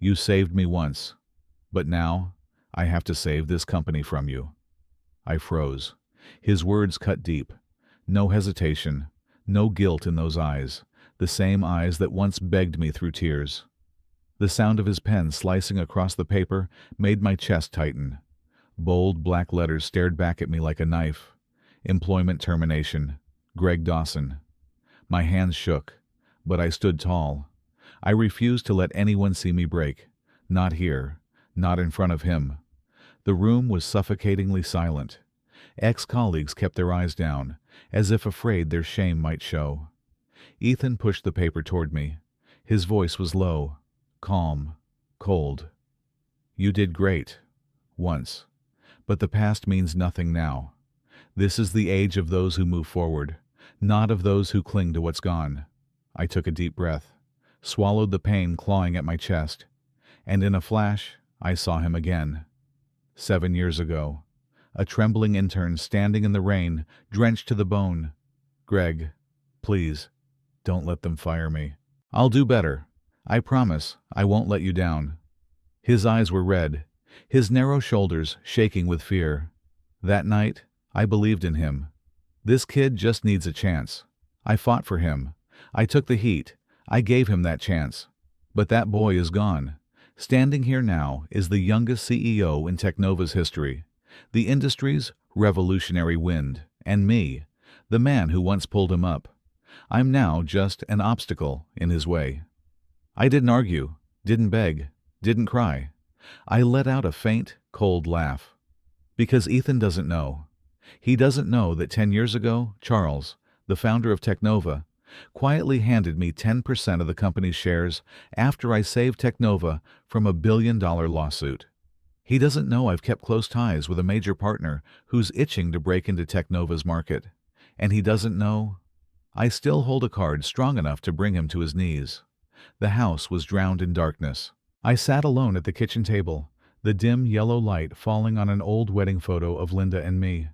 You saved me once, but now I have to save this company from you." I froze. His words cut deep. No hesitation, no guilt in those eyes, the same eyes that once begged me through tears. The sound of his pen slicing across the paper made my chest tighten. Bold black letters stared back at me like a knife. Employment termination. Greg Dawson. My hands shook, but I stood tall. I refused to let anyone see me break. Not here. Not in front of him. The room was suffocatingly silent. Ex-colleagues kept their eyes down, as if afraid their shame might show. Ethan pushed the paper toward me. His voice was low, calm, cold. "You did great. Once. But the past means nothing now. This is the age of those who move forward, not of those who cling to what's gone." I took a deep breath, swallowed the pain clawing at my chest, and in a flash, I saw him again. 7 years ago. A trembling intern standing in the rain, drenched to the bone. "Greg, please, don't let them fire me. I'll do better. I promise I won't let you down." His eyes were red, his narrow shoulders shaking with fear. That night, I believed in him. This kid just needs a chance. I fought for him. I took the heat. I gave him that chance. But that boy is gone. Standing here now is the youngest CEO in Teknova's history, the industry's revolutionary wind, and me, the man who once pulled him up. I'm now just an obstacle in his way. I didn't argue, didn't beg, didn't cry. I let out a faint, cold laugh. Because Ethan doesn't know. He doesn't know that 10 years ago, Charles, the founder of Teknova, quietly handed me 10% of the company's shares after I saved Teknova from a billion-dollar lawsuit. He doesn't know I've kept close ties with a major partner who's itching to break into Teknova's market. And he doesn't know I still hold a card strong enough to bring him to his knees. The house was drowned in darkness. I sat alone at the kitchen table, the dim yellow light falling on an old wedding photo of Linda and me.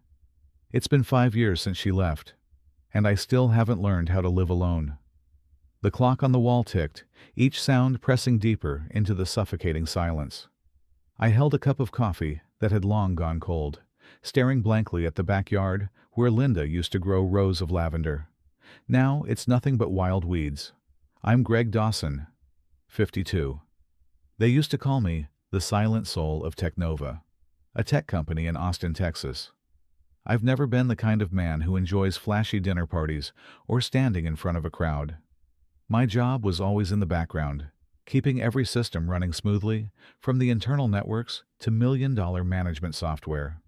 It's been 5 years since she left, and I still haven't learned how to live alone. The clock on the wall ticked, each sound pressing deeper into the suffocating silence. I held a cup of coffee that had long gone cold, staring blankly at the backyard where Linda used to grow rows of lavender. Now it's nothing but wild weeds. I'm Greg Dawson, 52. They used to call me the silent soul of Teknova, a tech company in Austin, Texas. I've never been the kind of man who enjoys flashy dinner parties or standing in front of a crowd. My job was always in the background, keeping every system running smoothly, from the internal networks to million-dollar management software.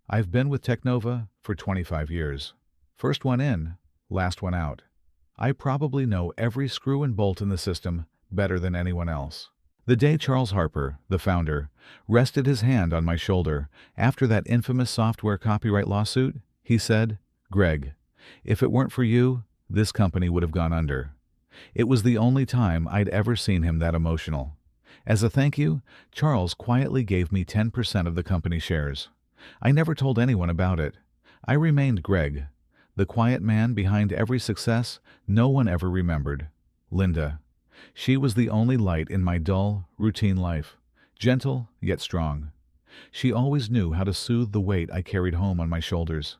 I've been with Teknova for 25 years. First one in, last one out. I probably know every screw and bolt in the system better than anyone else. The day Charles Harper, the founder, rested his hand on my shoulder after that infamous software copyright lawsuit, he said, "Greg, if it weren't for you, this company would have gone under." It was the only time I'd ever seen him that emotional. As a thank you, Charles quietly gave me 10% of the company shares. I never told anyone about it. I remained Greg, the quiet man behind every success no one ever remembered. Linda. She was the only light in my dull, routine life, gentle yet strong. She always knew how to soothe the weight I carried home on my shoulders.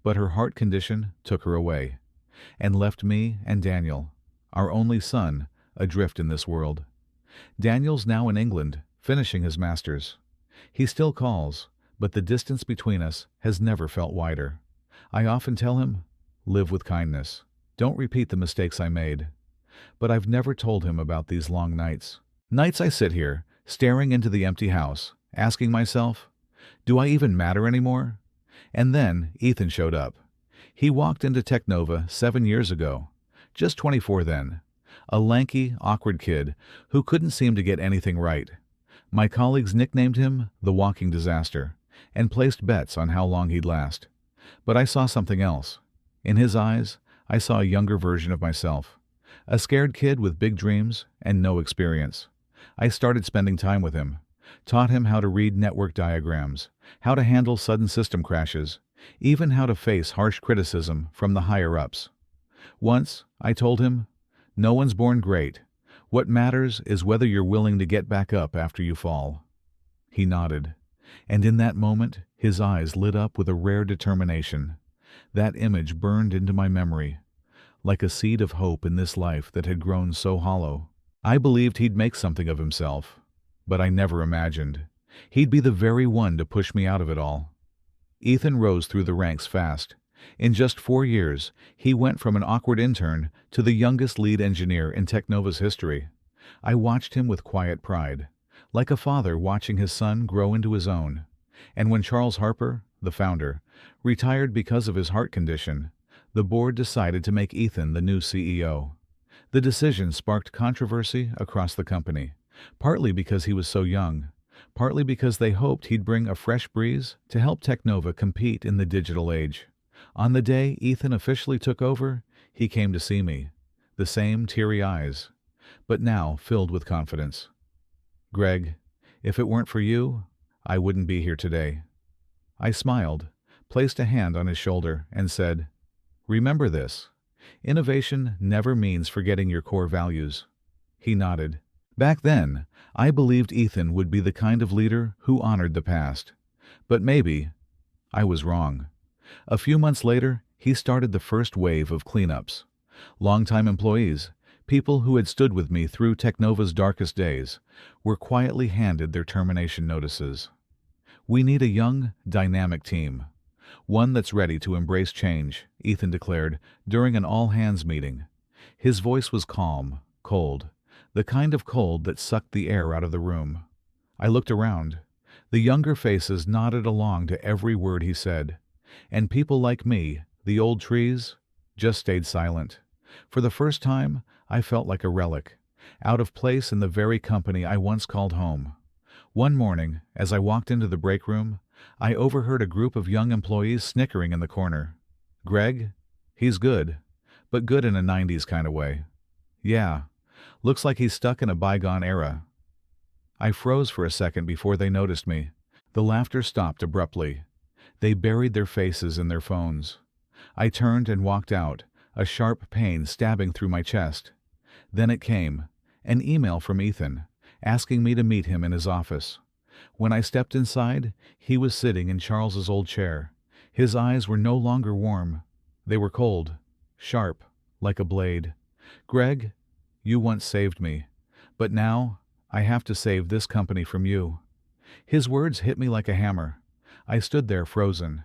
But her heart condition took her away, and left me and Daniel, our only son, adrift in this world. Daniel's now in England, finishing his master's. He still calls, but the distance between us has never felt wider. I often tell him, live with kindness. Don't repeat the mistakes I made. But I've never told him about these long nights. Nights I sit here, staring into the empty house, asking myself, do I even matter anymore? And then Ethan showed up. He walked into Teknova 7 years ago, just 24 then, a lanky, awkward kid who couldn't seem to get anything right. My colleagues nicknamed him the Walking Disaster and placed bets on how long he'd last. But I saw something else. In his eyes, I saw a younger version of myself. A scared kid with big dreams and no experience. I started spending time with him, taught him how to read network diagrams, how to handle sudden system crashes, even how to face harsh criticism from the higher-ups. Once, I told him, no one's born great. What matters is whether you're willing to get back up after you fall." He nodded, and in that moment his eyes lit up with a rare determination. That image burned into my memory, like a seed of hope in this life that had grown so hollow. I believed he'd make something of himself, but I never imagined he'd be the very one to push me out of it all. Ethan rose through the ranks fast. In just 4 years, he went from an awkward intern to the youngest lead engineer in Technova's history. I watched him with quiet pride, like a father watching his son grow into his own. And when Charles Harper, the founder, retired because of his heart condition, the board decided to make Ethan the new CEO. The decision sparked controversy across the company, partly because he was so young, partly because they hoped he'd bring a fresh breeze to help Technova compete in the digital age. On the day Ethan officially took over, he came to see me, the same teary eyes, but now filled with confidence. "Greg, if it weren't for you, I wouldn't be here today." I smiled, placed a hand on his shoulder, and said, "Remember this. Innovation never means forgetting your core values." He nodded. Back then, I believed Ethan would be the kind of leader who honored the past. But maybe I was wrong. A few months later, he started the first wave of cleanups. Longtime employees, people who had stood with me through Technova's darkest days, were quietly handed their termination notices. "We need a young, dynamic team. One that's ready to embrace change," Ethan declared during an all-hands meeting. His voice was calm, cold, the kind of cold that sucked the air out of the room. I looked around. The younger faces nodded along to every word he said, and people like me, the old trees, just stayed silent. For the first time, I felt like a relic, out of place in the very company I once called home. One morning, as I walked into the break room, I overheard a group of young employees snickering in the corner. "Greg? He's good, but good in a 90s kind of way. Yeah, looks like he's stuck in a bygone era." I froze for a second before they noticed me. The laughter stopped abruptly. They buried their faces in their phones. I turned and walked out, a sharp pain stabbing through my chest. Then it came, an email from Ethan, asking me to meet him in his office. When I stepped inside, he was sitting in Charles's old chair. His eyes were no longer warm. They were cold, sharp, like a blade. "Greg, you once saved me, but now I have to save this company from you." His words hit me like a hammer. I stood there frozen.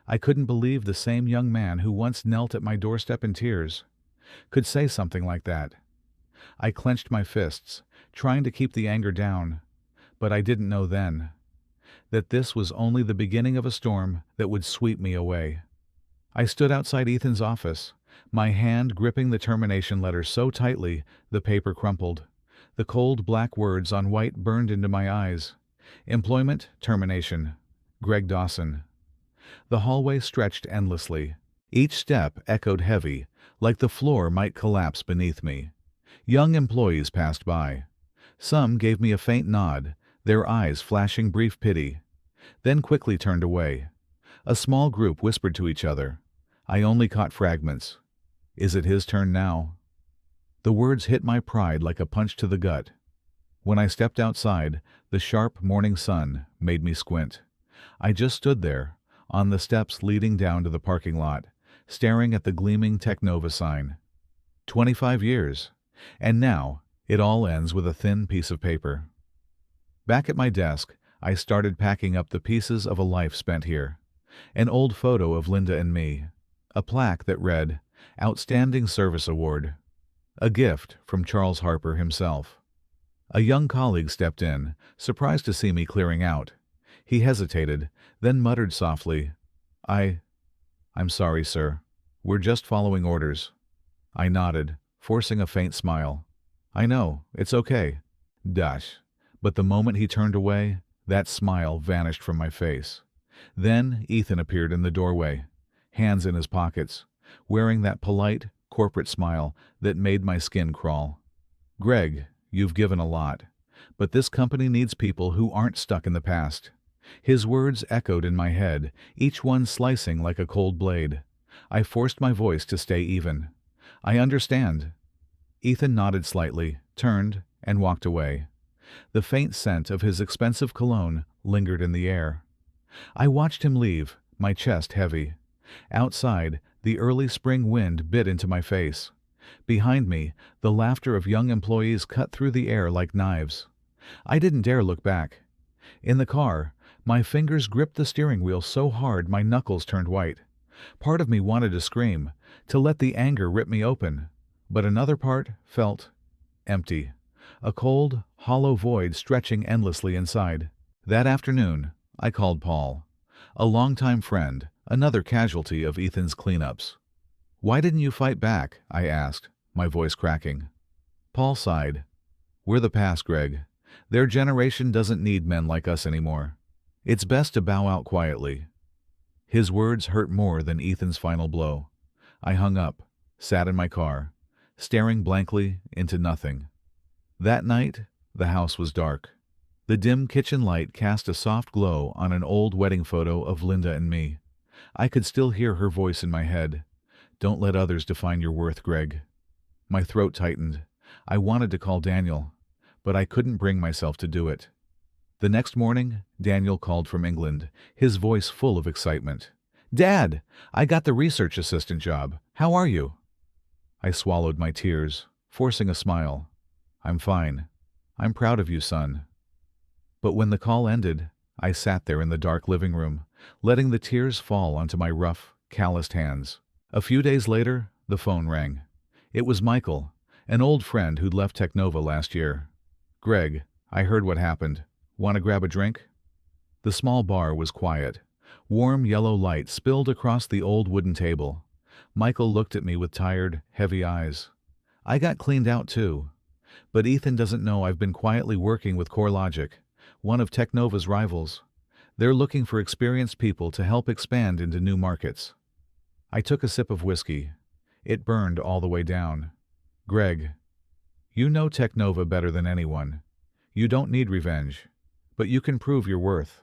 I couldn't believe the same young man who once knelt at my doorstep in tears could say something like that. I clenched my fists, trying to keep the anger down, but I didn't know then that this was only the beginning of a storm that would sweep me away. I stood outside Ethan's office, my hand gripping the termination letter so tightly the paper crumpled. The cold black words on white burned into my eyes. Employment termination. Greg Dawson. The hallway stretched endlessly. Each step echoed heavy, like the floor might collapse beneath me. Young employees passed by. Some gave me a faint nod, their eyes flashing brief pity, then quickly turned away. A small group whispered to each other. I only caught fragments. "Is it his turn now?" The words hit my pride like a punch to the gut. When I stepped outside, the sharp morning sun made me squint. I just stood there, on the steps leading down to the parking lot, staring at the gleaming Technova sign. 25 years, and now it all ends with a thin piece of paper. Back at my desk, I started packing up the pieces of a life spent here. An old photo of Linda and me, a plaque that read, "Outstanding Service Award," a gift from Charles Harper himself. A young colleague stepped in, surprised to see me clearing out. He hesitated, then muttered softly, I'm sorry, sir. We're just following orders." I nodded, forcing a faint smile. "I know, it's okay." Dash. But the moment he turned away, that smile vanished from my face. Then Ethan appeared in the doorway, hands in his pockets, wearing that polite, corporate smile that made my skin crawl. "Greg, you've given a lot, but this company needs people who aren't stuck in the past." His words echoed in my head, each one slicing like a cold blade. I forced my voice to stay even. "I understand." Ethan nodded slightly, turned, and walked away. The faint scent of his expensive cologne lingered in the air. I watched him leave, my chest heavy. Outside, the early spring wind bit into my face. Behind me, the laughter of young employees cut through the air like knives. I didn't dare look back. In the car, my fingers gripped the steering wheel so hard my knuckles turned white. Part of me wanted to scream, to let the anger rip me open, but another part felt empty. A cold, hollow void stretching endlessly inside. That afternoon, I called Paul, a longtime friend, another casualty of Ethan's cleanups. "Why didn't you fight back?" I asked, my voice cracking. Paul sighed. "We're the past, Greg. Their generation doesn't need men like us anymore. It's best to bow out quietly." His words hurt more than Ethan's final blow. I hung up, sat in my car, staring blankly into nothing. That night, the house was dark. The dim kitchen light cast a soft glow on an old wedding photo of Linda and me. I could still hear her voice in my head. "Don't let others define your worth, Greg." My throat tightened. I wanted to call Daniel, but I couldn't bring myself to do it. The next morning, Daniel called from England, his voice full of excitement. "Dad, I got the research assistant job. How are you?" I swallowed my tears, forcing a smile. "I'm fine. I'm proud of you, son." But when the call ended, I sat there in the dark living room, letting the tears fall onto my rough, calloused hands. A few days later, the phone rang. It was Michael, an old friend who'd left Technova last year. "Greg, I heard what happened. Want to grab a drink?" The small bar was quiet. Warm yellow light spilled across the old wooden table. Michael looked at me with tired, heavy eyes. "I got cleaned out too. But Ethan doesn't know I've been quietly working with CoreLogic, one of Technova's rivals. They're looking for experienced people to help expand into new markets." I took a sip of whiskey. It burned all the way down. "Greg, you know Technova better than anyone. You don't need revenge, but you can prove your worth.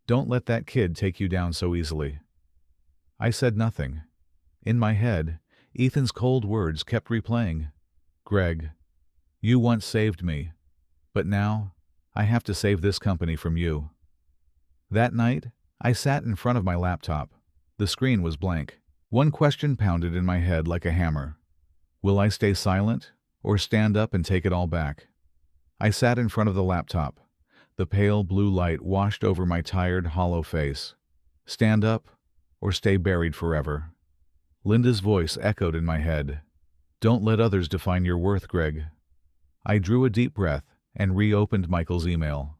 Don't let that kid take you down so easily." I said nothing. In my head, Ethan's cold words kept replaying. "Greg, you once saved me, but now I have to save this company from you." That night, I sat in front of my laptop. The screen was blank. One question pounded in my head like a hammer. Will I stay silent, or stand up and take it all back? I sat in front of the laptop. The pale blue light washed over my tired, hollow face. Stand up, or stay buried forever? Linda's voice echoed in my head. "Don't let others define your worth, Greg." I drew a deep breath and reopened Michael's email.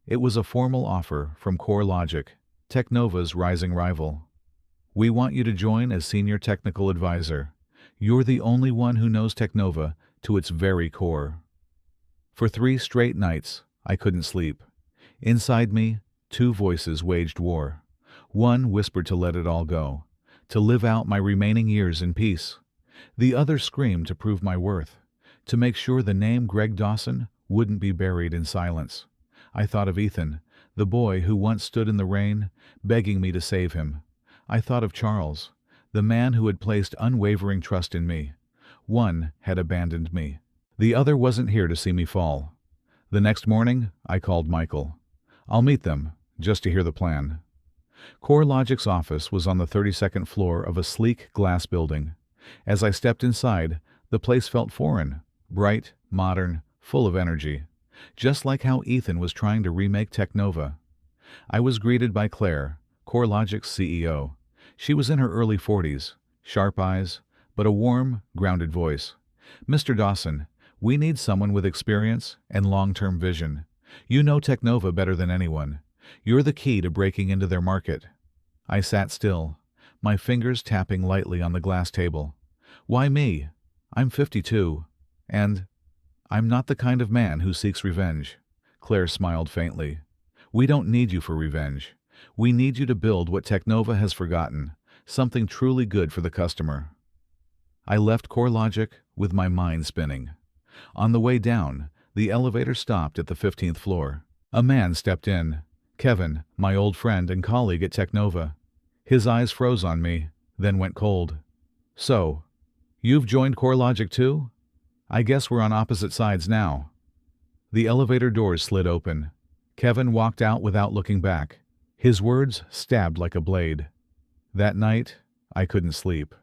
It was a formal offer from CoreLogic, Technova's rising rival. "We want you to join as senior technical advisor. You're the only one who knows Technova to its very core." For 3 straight nights, I couldn't sleep. Inside me, 2 voices waged war. One whispered to let it all go, to live out my remaining years in peace. The other screamed to prove my worth, to make sure the name Greg Dawson wouldn't be buried in silence. I thought of Ethan, the boy who once stood in the rain, begging me to save him. I thought of Charles, the man who had placed unwavering trust in me. One had abandoned me. The other wasn't here to see me fall. The next morning, I called Michael. I'll meet them, just to hear the plan. CoreLogic's office was on the 32nd floor of a sleek glass building. As I stepped inside, the place felt foreign, bright, modern, full of energy, just like how Ethan was trying to remake Technova. I was greeted by Claire, CoreLogic's CEO. She was in her early 40s, sharp eyes, but a warm, grounded voice. "Mr. Dawson, we need someone with experience and long-term vision. You know Technova better than anyone. You're the key to breaking into their market." I sat still, my fingers tapping lightly on the glass table. "Why me? I'm 52, and I'm not the kind of man who seeks revenge." Claire smiled faintly. "We don't need you for revenge. We need you to build what Technova has forgotten, something truly good for the customer." I left CoreLogic with my mind spinning. On the way down, the elevator stopped at the 15th floor. A man stepped in. Kevin, my old friend and colleague at Technova. His eyes froze on me, then went cold. "So, you've joined CoreLogic too?" I guess we're on opposite sides now. The elevator doors slid open. Kevin walked out without looking back. His words stabbed like a blade. That night, I couldn't sleep.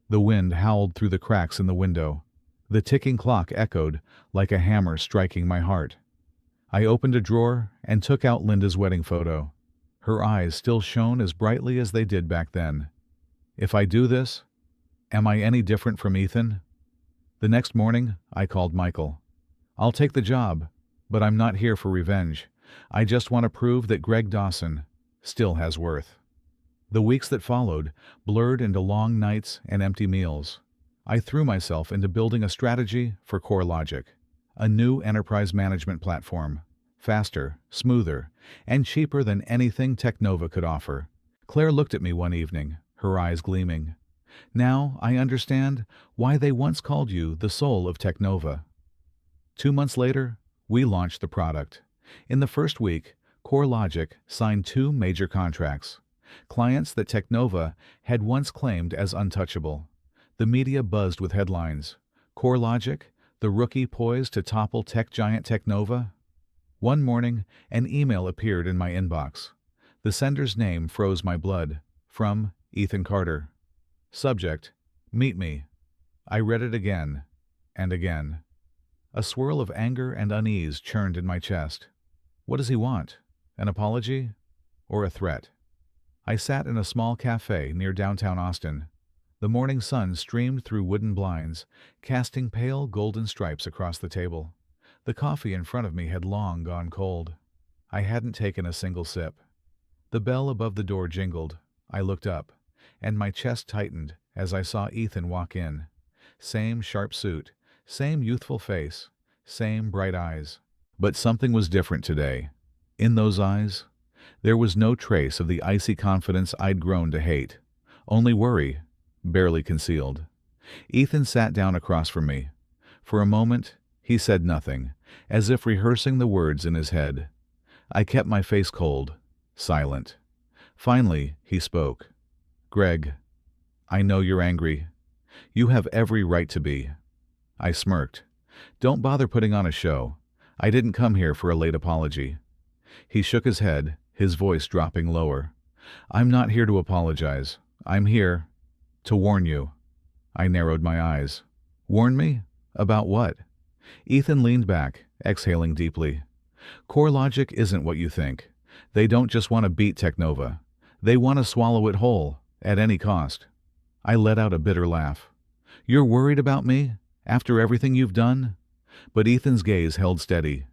The wind howled through the cracks in the window. The ticking clock echoed like a hammer striking my heart. I opened a drawer and took out Linda's wedding photo. Her eyes still shone as brightly as they did back then. If I do this, am I any different from Ethan? The next morning, I called Michael. I'll take the job, but I'm not here for revenge. I just want to prove that Greg Dawson still has worth. The weeks that followed blurred into long nights and empty meals. I threw myself into building a strategy for CoreLogic, a new enterprise management platform, faster, smoother, and cheaper than anything Technova could offer. Claire looked at me one evening, her eyes gleaming. Now I understand why they once called you the soul of Technova. 2 months later, we launched the product. In the first week, CoreLogic signed 2 major contracts, clients that Technova had once claimed as untouchable. The media buzzed with headlines. CoreLogic, the rookie poised to topple tech giant Technova? One morning, an email appeared in my inbox. The sender's name froze my blood. From Ethan Carter. Subject, meet me. I read it again and again. A swirl of anger and unease churned in my chest. What does he want? An apology? Or a threat? I sat in a small cafe near downtown Austin. The morning sun streamed through wooden blinds, casting pale golden stripes across the table. The coffee in front of me had long gone cold. I hadn't taken a single sip. The bell above the door jingled. I looked up, and my chest tightened as I saw Ethan walk in. Same sharp suit, same youthful face, same bright eyes. But something was different today. In those eyes, there was no trace of the icy confidence I'd grown to hate. Only worry, barely concealed. Ethan sat down across from me. For a moment, he said nothing, as if rehearsing the words in his head. I kept my face cold, silent. Finally, he spoke. Greg, I know you're angry. You have every right to be. I smirked. Don't bother putting on a show. I didn't come here for a late apology. He shook his head, his voice dropping lower. I'm not here to apologize. I'm here to warn you. I narrowed my eyes. Warn me? About what? Ethan leaned back, exhaling deeply. CoreLogic isn't what you think. They don't just want to beat Technova. They want to swallow it whole, at any cost. I let out a bitter laugh. You're worried about me? After everything you've done? But Ethan's gaze held steady.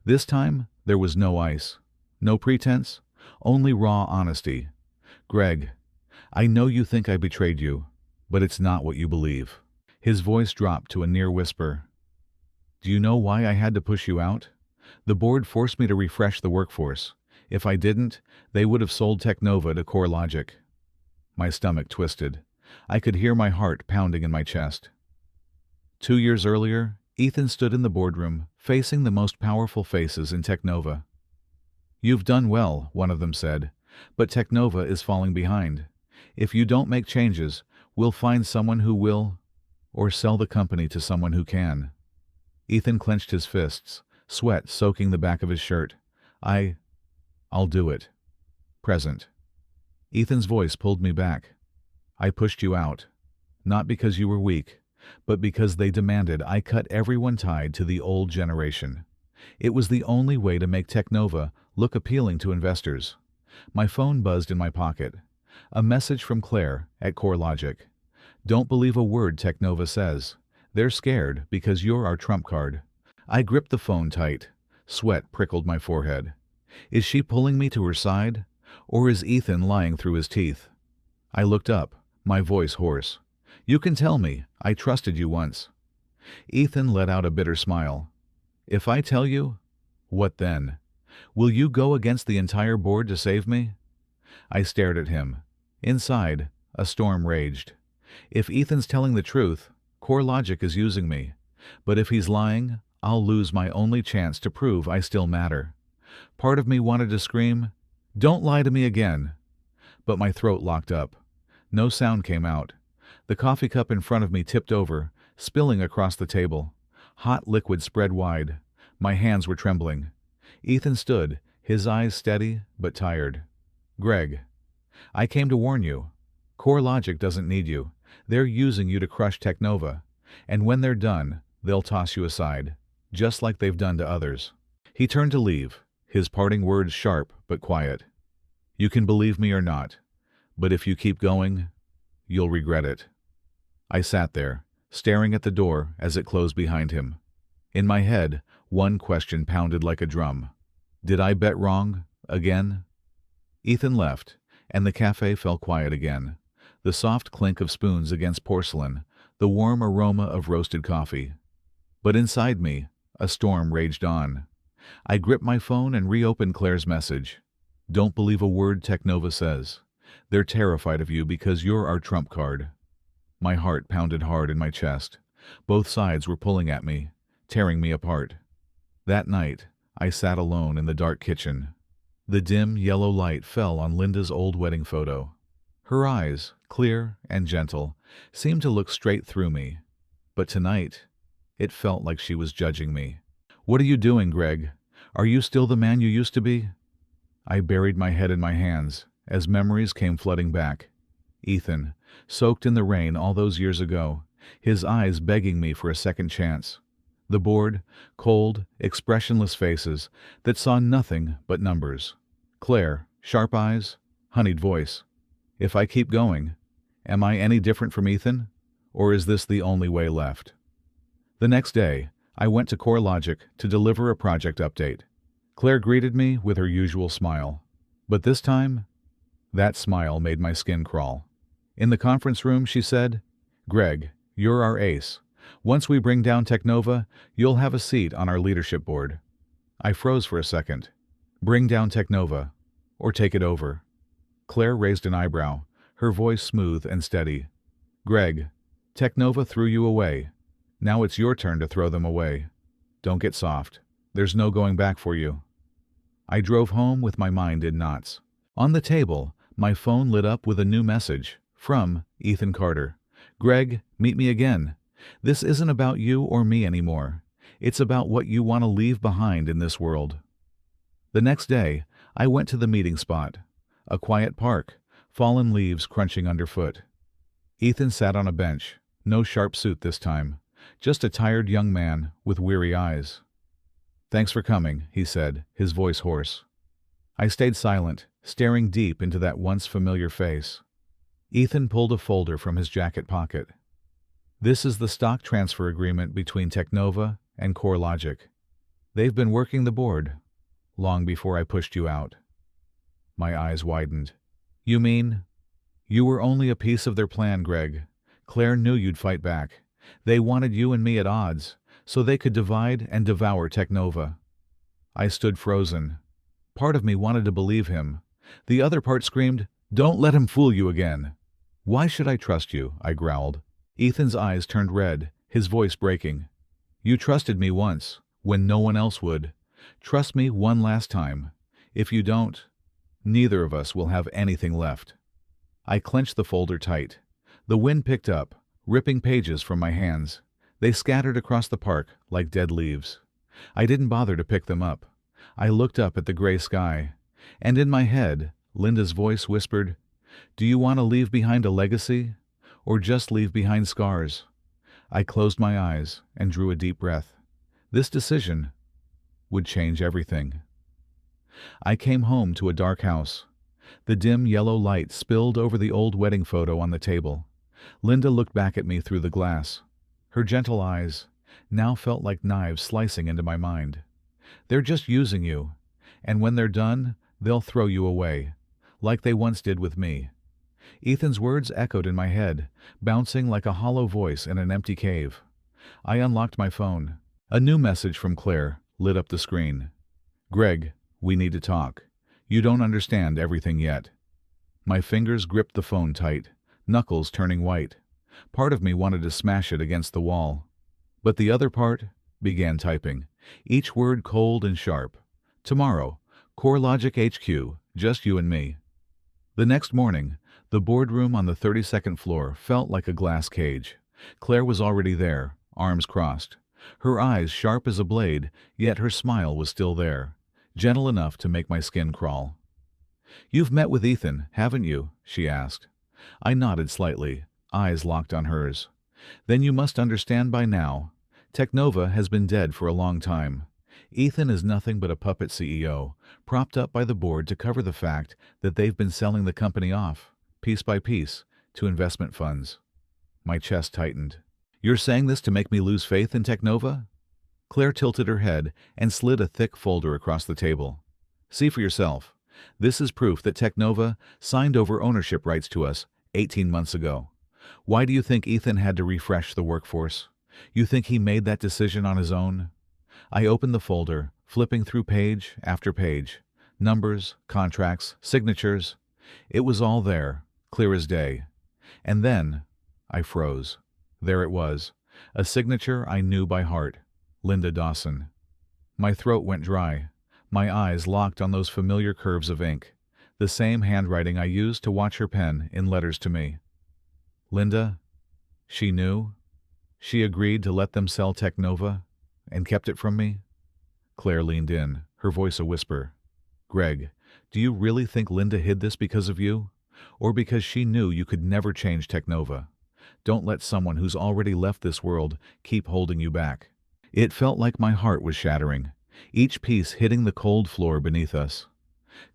This time, there was no ice. No pretense, only raw honesty. Greg, I know you think I betrayed you, but it's not what you believe. His voice dropped to a near whisper. Do you know why I had to push you out? The board forced me to refresh the workforce. If I didn't, they would have sold Technova to CoreLogic. My stomach twisted. I could hear my heart pounding in my chest. 2 years earlier, Ethan stood in the boardroom, facing the most powerful faces in Technova. You've done well, one of them said, but Technova is falling behind. If you don't make changes, we'll find someone who will, or sell the company to someone who can. Ethan clenched his fists, sweat soaking the back of his shirt. I'll do it. Present. Ethan's voice pulled me back. I pushed you out, not because you were weak, but because they demanded I cut everyone tied to the old generation. It was the only way to make Technova look appealing to investors. My phone buzzed in my pocket. A message from Claire at CoreLogic. Don't believe a word Technova says. They're scared because you're our trump card. I gripped the phone tight. Sweat prickled my forehead. Is she pulling me to her side? Or is Ethan lying through his teeth? I looked up, my voice hoarse. You can tell me. I trusted you once. Ethan let out a bitter smile. If I tell you, what then? Will you go against the entire board to save me? I stared at him. Inside, a storm raged. If Ethan's telling the truth, CoreLogic is using me. But if he's lying, I'll lose my only chance to prove I still matter. Part of me wanted to scream, "Don't lie to me again!" But my throat locked up. No sound came out. The coffee cup in front of me tipped over, spilling across the table. Hot liquid spread wide. My hands were trembling. Ethan stood, his eyes steady but tired. "Greg, I came to warn you. CoreLogic doesn't need you. They're using you to crush Teknova. And when they're done, they'll toss you aside, just like they've done to others." He turned to leave, his parting words sharp but quiet. "You can believe me or not, but if you keep going, you'll regret it." I sat there, staring at the door as it closed behind him. In my head, one question pounded like a drum. Did I bet wrong, again? Ethan left, and the cafe fell quiet again. The soft clink of spoons against porcelain, the warm aroma of roasted coffee. But inside me, a storm raged on. I gripped my phone and reopened Claire's message. "Don't believe a word Teknova says. They're terrified of you because you're our trump card." My heart pounded hard in my chest. Both sides were pulling at me, tearing me apart. That night, I sat alone in the dark kitchen. The dim yellow light fell on Linda's old wedding photo. Her eyes, clear and gentle, seemed to look straight through me. But tonight, it felt like she was judging me. "What are you doing, Greg? Are you still the man you used to be?" I buried my head in my hands as memories came flooding back. Ethan, soaked in the rain all those years ago, his eyes begging me for a second chance. The bored, cold, expressionless faces that saw nothing but numbers. Claire, sharp eyes, honeyed voice. If I keep going, am I any different from Ethan? Or is this the only way left? The next day, I went to CoreLogic to deliver a project update. Claire greeted me with her usual smile. But this time, that smile made my skin crawl. In the conference room, she said, "Greg, you're our ace. Once we bring down Teknova, you'll have a seat on our leadership board." I froze for a second. Bring down Teknova, or take it over. Claire raised an eyebrow, her voice smooth and steady. "Greg, Teknova threw you away. Now it's your turn to throw them away. Don't get soft. There's no going back for you." I drove home with my mind in knots. On the table, my phone lit up with a new message from Ethan Carter. "Greg, meet me again. This isn't about you or me anymore. It's about what you want to leave behind in this world." The next day, I went to the meeting spot. A quiet park, fallen leaves crunching underfoot. Ethan sat on a bench, no sharp suit this time, just a tired young man with weary eyes. "Thanks for coming," he said, his voice hoarse. I stayed silent, staring deep into that once familiar face. Ethan pulled a folder from his jacket pocket. "This is the stock transfer agreement between Teknova and CoreLogic. They've been working the board long before I pushed you out." My eyes widened. "You mean?" "You were only a piece of their plan, Greg. Claire knew you'd fight back. They wanted you and me at odds, so they could divide and devour Teknova." I stood frozen. Part of me wanted to believe him. The other part screamed, "Don't let him fool you again." "Why should I trust you?" I growled. Ethan's eyes turned red, his voice breaking. "You trusted me once, when no one else would. Trust me one last time. If you don't, neither of us will have anything left." I clenched the folder tight. The wind picked up, ripping pages from my hands. They scattered across the park like dead leaves. I didn't bother to pick them up. I looked up at the gray sky, and in my head, Linda's voice whispered, "Do you want to leave behind a legacy, or just leave behind scars?" I closed my eyes and drew a deep breath. This decision would change everything. I came home to a dark house. The dim yellow light spilled over the old wedding photo on the table. Linda looked back at me through the glass. Her gentle eyes now felt like knives slicing into my mind. "They're just using you, and when they're done, they'll throw you away, like they once did with me." Ethan's words echoed in my head, bouncing like a hollow voice in an empty cave. I unlocked my phone. A new message from Claire lit up the screen. "Greg, we need to talk. You don't understand everything yet." My fingers gripped the phone tight, knuckles turning white. Part of me wanted to smash it against the wall. But the other part began typing, each word cold and sharp. "Tomorrow, CoreLogic HQ, just you and me." The next morning, the boardroom on the 32nd floor felt like a glass cage. Claire was already there, arms crossed. Her eyes sharp as a blade, yet her smile was still there, gentle enough to make my skin crawl. "You've met with Ethan, haven't you?" she asked. I nodded slightly, eyes locked on hers. "Then you must understand by now. Technova has been dead for a long time. Ethan is nothing but a puppet CEO, propped up by the board to cover the fact that they've been selling the company off, piece by piece, to investment funds." My chest tightened. "You're saying this to make me lose faith in Technova?" Claire tilted her head and slid a thick folder across the table. "See for yourself. This is proof that Technova signed over ownership rights to us 18 months ago. Why do you think Ethan had to refresh the workforce? You think he made that decision on his own?" I opened the folder, flipping through page after page. Numbers, contracts, signatures. It was all there, clear as day. And then I froze. There it was, a signature I knew by heart. Linda Dawson. My throat went dry. My eyes locked on those familiar curves of ink, the same handwriting I used to watch her pen in letters to me. Linda? She knew? She agreed to let them sell Technova and kept it from me? Claire leaned in, her voice a whisper. "Greg, do you really think Linda hid this because of you? Or because she knew you could never change Technova? Don't let someone who's already left this world keep holding you back." It felt like my heart was shattering, each piece hitting the cold floor beneath us.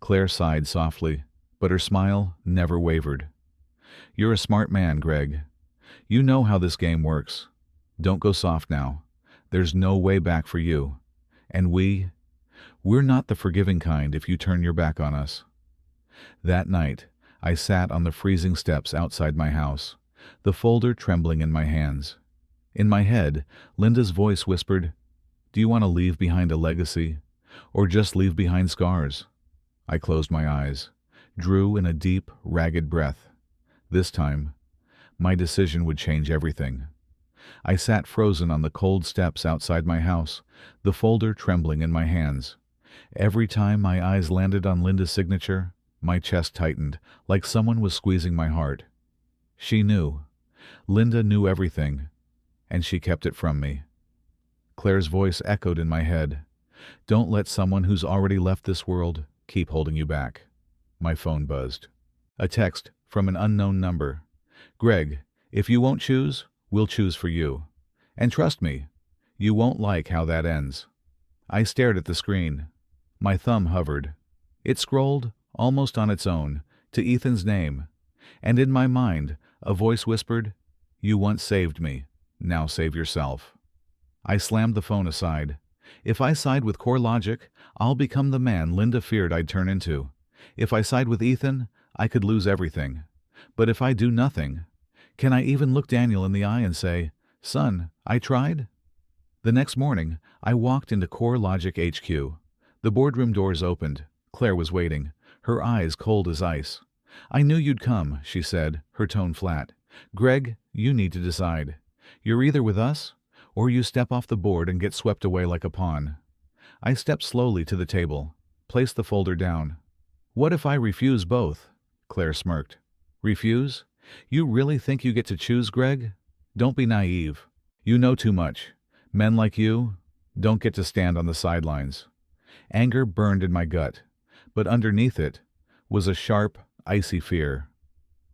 Claire sighed softly, but her smile never wavered. "You're a smart man, Greg. You know how this game works. Don't go soft now. There's no way back for you. And we're not the forgiving kind if you turn your back on us." That night, I sat on the freezing steps outside my house, the folder trembling in my hands. In my head, Linda's voice whispered, "Do you want to leave behind a legacy? Or just leave behind scars?" I closed my eyes, drew in a deep, ragged breath. This time, my decision would change everything. I sat frozen on the cold steps outside my house, the folder trembling in my hands. Every time my eyes landed on Linda's signature, my chest tightened, like someone was squeezing my heart. She knew. Linda knew everything, and she kept it from me. Claire's voice echoed in my head. "Don't let someone who's already left this world keep holding you back." My phone buzzed. A text from an unknown number. "Greg, if you won't choose, we'll choose for you. And trust me, you won't like how that ends." I stared at the screen. My thumb hovered. It scrolled, almost on its own, to Ethan's name. And in my mind, a voice whispered, "You once saved me. Now save yourself." I slammed the phone aside. If I side with CoreLogic, I'll become the man Linda feared I'd turn into. If I side with Ethan, I could lose everything. But if I do nothing, can I even look Daniel in the eye and say, "Son, I tried"? The next morning, I walked into CoreLogic HQ. The boardroom doors opened. Claire was waiting, her eyes cold as ice. "I knew you'd come," she said, her tone flat. "Greg, you need to decide. You're either with us, or you step off the board and get swept away like a pawn." I stepped slowly to the table, placed the folder down. "What if I refuse both?" Claire smirked. "Refuse? You really think you get to choose, Greg? Don't be naive. You know too much. Men like you don't get to stand on the sidelines." Anger burned in my gut, but underneath it was a sharp, icy fear.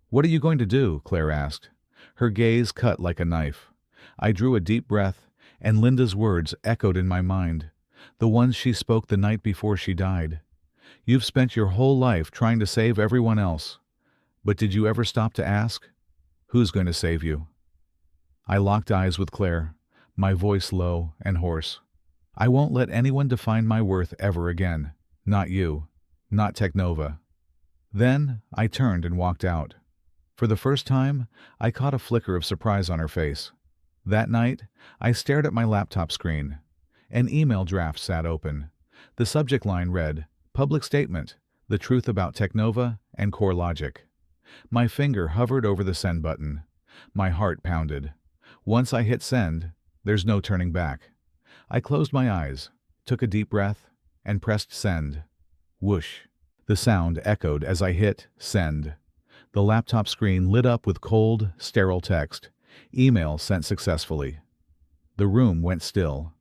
"What are you going to do?" Claire asked. Her gaze cut like a knife. I drew a deep breath, and Linda's words echoed in my mind, the ones she spoke the night before she died. "You've spent your whole life trying to save everyone else. But did you ever stop to ask, who's going to save you?" I locked eyes with Claire, my voice low and hoarse. "I won't let anyone define my worth ever again. Not you. Not Technova." Then I turned and walked out. For the first time, I caught a flicker of surprise on her face. That night, I stared at my laptop screen. An email draft sat open. The subject line read, "Public Statement, the truth about Technova and CoreLogic." My finger hovered over the send button. My heart pounded. Once I hit send, there's no turning back. I closed my eyes, took a deep breath, and pressed send. Whoosh. The sound echoed as I hit send. The laptop screen lit up with cold, sterile text. Email sent successfully. The room went still.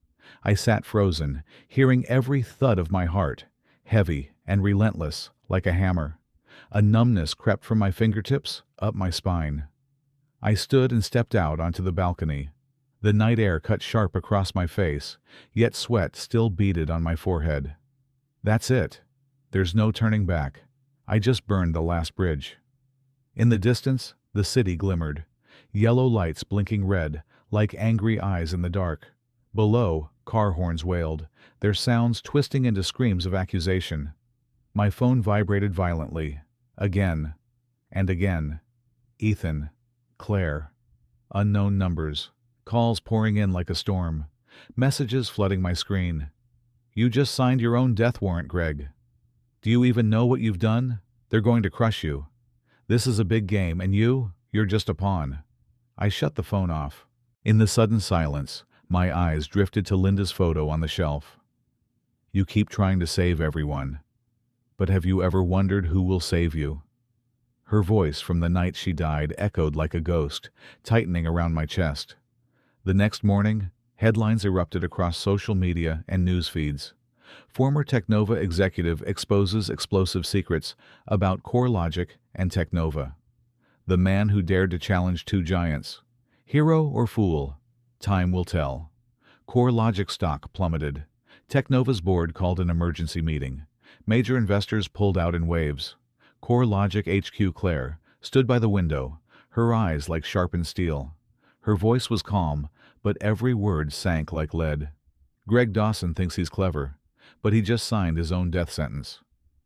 I sat frozen, hearing every thud of my heart, heavy and relentless, like a hammer. A numbness crept from my fingertips up my spine. I stood and stepped out onto the balcony. The night air cut sharp across my face, yet sweat still beaded on my forehead. That's it. There's no turning back. I just burned the last bridge. In the distance, the city glimmered, yellow lights blinking red, like angry eyes in the dark. Below, car horns wailed, their sounds twisting into screams of accusation. My phone vibrated violently. Again. And again. Ethan. Claire. Unknown numbers. Calls pouring in like a storm. Messages flooding my screen. You just signed your own death warrant, Greg. Do you even know what you've done? They're going to crush you. This is a big game, and you're just a pawn. I shut the phone off. In the sudden silence, my eyes drifted to Linda's photo on the shelf. You keep trying to save everyone. But have you ever wondered who will save you? Her voice from the night she died echoed like a ghost, tightening around my chest. The next morning, headlines erupted across social media and news feeds. Former Teknova executive exposes explosive secrets about CoreLogic and Teknova. The man who dared to challenge two giants. Hero or fool? Time will tell. CoreLogic stock plummeted. Teknova's board called an emergency meeting. Major investors pulled out in waves. CoreLogic HQ Claire stood by the window, her eyes like sharpened steel. Her voice was calm, but every word sank like lead. Greg Dawson thinks he's clever, but he just signed his own death sentence.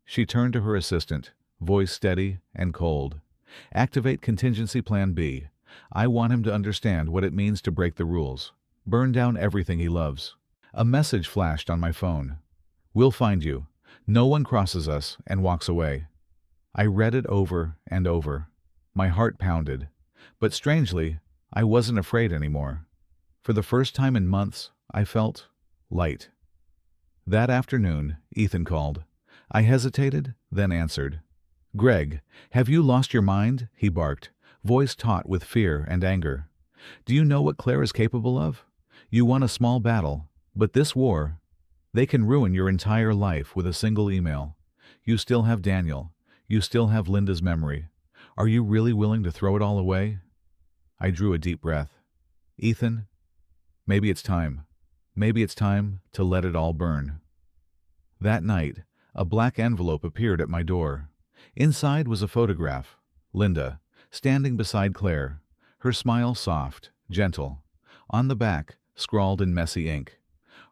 She turned to her assistant, voice steady and cold. Activate contingency plan B. I want him to understand what it means to break the rules. Burn down everything he loves. A message flashed on my phone. We'll find you. No one crosses us and walks away. I read it over and over. My heart pounded. But strangely, I wasn't afraid anymore. For the first time in months, I felt light. That afternoon, Ethan called. I hesitated, then answered. Greg, have you lost your mind? He barked, voice taut with fear and anger. Do you know what Claire is capable of? You won a small battle, but this war, they can ruin your entire life with a single email. You still have Daniel. You still have Linda's memory. Are you really willing to throw it all away? I drew a deep breath. Ethan, maybe it's time. Maybe it's time to let it all burn. That night, a black envelope appeared at my door. Inside was a photograph. Linda, standing beside Claire, her smile soft, gentle. On the back, scrawled in messy ink.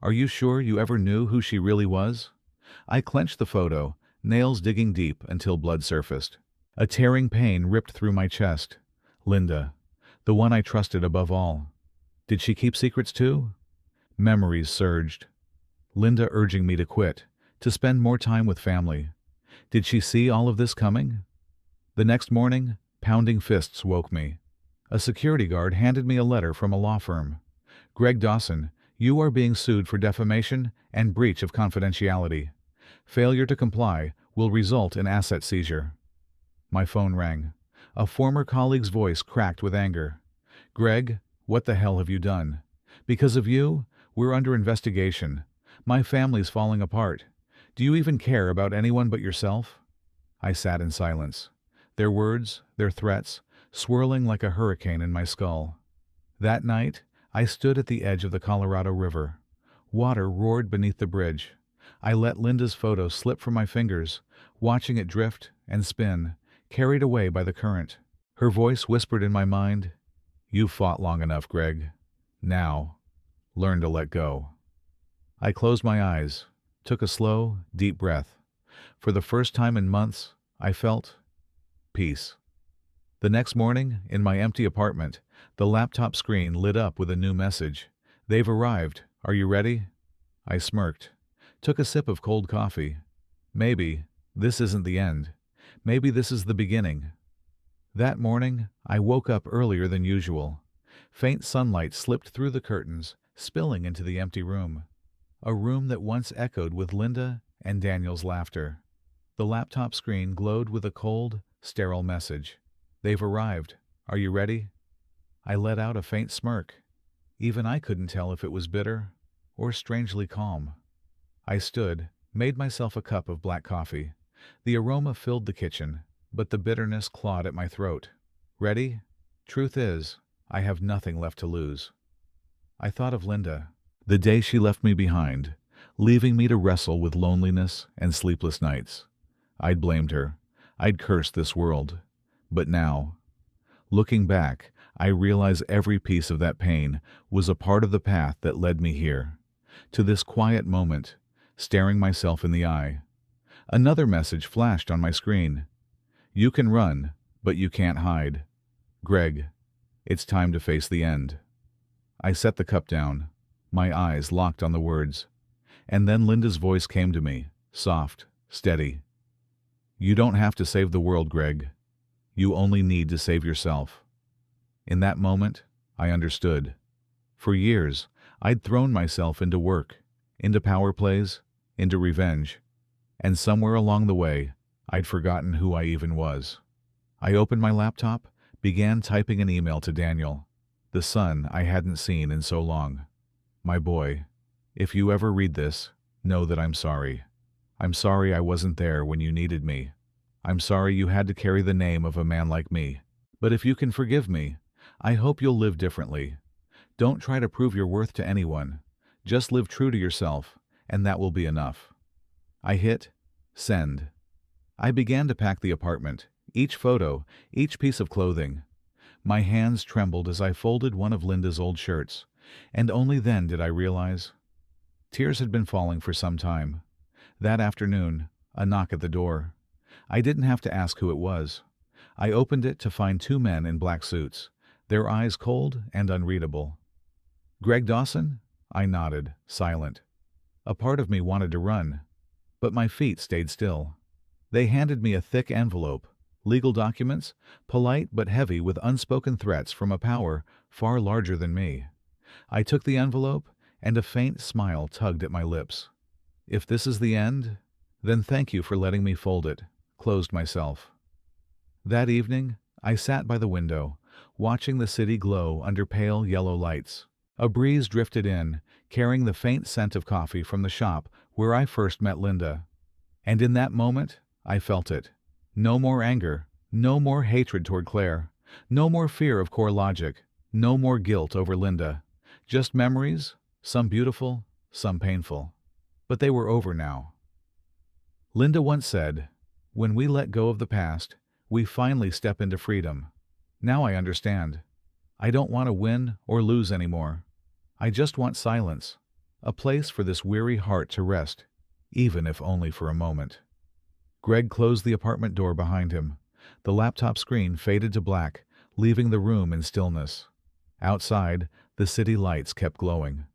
Are you sure you ever knew who she really was? I clenched the photo, nails digging deep until blood surfaced. A tearing pain ripped through my chest. Linda, the one I trusted above all. Did she keep secrets too? Memories surged. Linda urging me to quit, to spend more time with family. Did she see all of this coming? The next morning, pounding fists woke me. A security guard handed me a letter from a law firm. Greg Dawson, you are being sued for defamation and breach of confidentiality. Failure to comply will result in asset seizure. My phone rang. A former colleague's voice cracked with anger. Greg, what the hell have you done? Because of you, we're under investigation. My family's falling apart. Do you even care about anyone but yourself? I sat in silence. Their words, their threats, swirling like a hurricane in my skull. That night, I stood at the edge of the Colorado River. Water roared beneath the bridge. I let Linda's photo slip from my fingers, watching it drift and spin, carried away by the current. Her voice whispered in my mind, You've fought long enough, Greg. Now, learn to let go. I closed my eyes, took a slow, deep breath. For the first time in months, I felt peace. The next morning, in my empty apartment, the laptop screen lit up with a new message. They've arrived. Are you ready? I smirked, took a sip of cold coffee. Maybe this isn't the end. Maybe this is the beginning. That morning, I woke up earlier than usual. Faint sunlight slipped through the curtains, spilling into the empty room. A room that once echoed with Linda and Daniel's laughter. The laptop screen glowed with a cold, sterile message. They've arrived. Are you ready? I let out a faint smirk. Even I couldn't tell if it was bitter or strangely calm. I stood, made myself a cup of black coffee. The aroma filled the kitchen, but the bitterness clawed at my throat. Ready? Truth is, I have nothing left to lose. I thought of Linda, the day she left me behind, leaving me to wrestle with loneliness and sleepless nights. I'd blamed her. I'd cursed this world. But now, looking back, I realize every piece of that pain was a part of the path that led me here, to this quiet moment, staring myself in the eye. Another message flashed on my screen. You can run, but you can't hide. Greg, it's time to face the end. I set the cup down, my eyes locked on the words. And then Linda's voice came to me, soft, steady. You don't have to save the world, Greg. You only need to save yourself. In that moment, I understood. For years, I'd thrown myself into work, into power plays, into revenge. And somewhere along the way, I'd forgotten who I even was. I opened my laptop, began typing an email to Daniel, the son I hadn't seen in so long. My boy, if you ever read this, know that I'm sorry. I'm sorry I wasn't there when you needed me. I'm sorry you had to carry the name of a man like me. But if you can forgive me, I hope you'll live differently. Don't try to prove your worth to anyone. Just live true to yourself, and that will be enough. I hit send. I began to pack the apartment, each photo, each piece of clothing. My hands trembled as I folded one of Linda's old shirts, and only then did I realize. Tears had been falling for some time. That afternoon, a knock at the door. I didn't have to ask who it was. I opened it to find two men in black suits, their eyes cold and unreadable. Greg Dawson? I nodded, silent. A part of me wanted to run, but my feet stayed still. They handed me a thick envelope, legal documents, polite but heavy with unspoken threats from a power far larger than me. I took the envelope, and a faint smile tugged at my lips. If this is the end, then thank you for letting me fold it, closed myself. That evening, I sat by the window, watching the city glow under pale yellow lights. A breeze drifted in, carrying the faint scent of coffee from the shop where I first met Linda. And in that moment, I felt it. No more anger, no more hatred toward Claire, no more fear of CoreLogic, no more guilt over Linda. Just memories, some beautiful, some painful. But they were over now. Linda once said, "When we let go of the past, we finally step into freedom." Now I understand. I don't want to win or lose anymore. I just want silence, a place for this weary heart to rest, even if only for a moment. Greg closed the apartment door behind him. The laptop screen faded to black, leaving the room in stillness. Outside, the city lights kept glowing.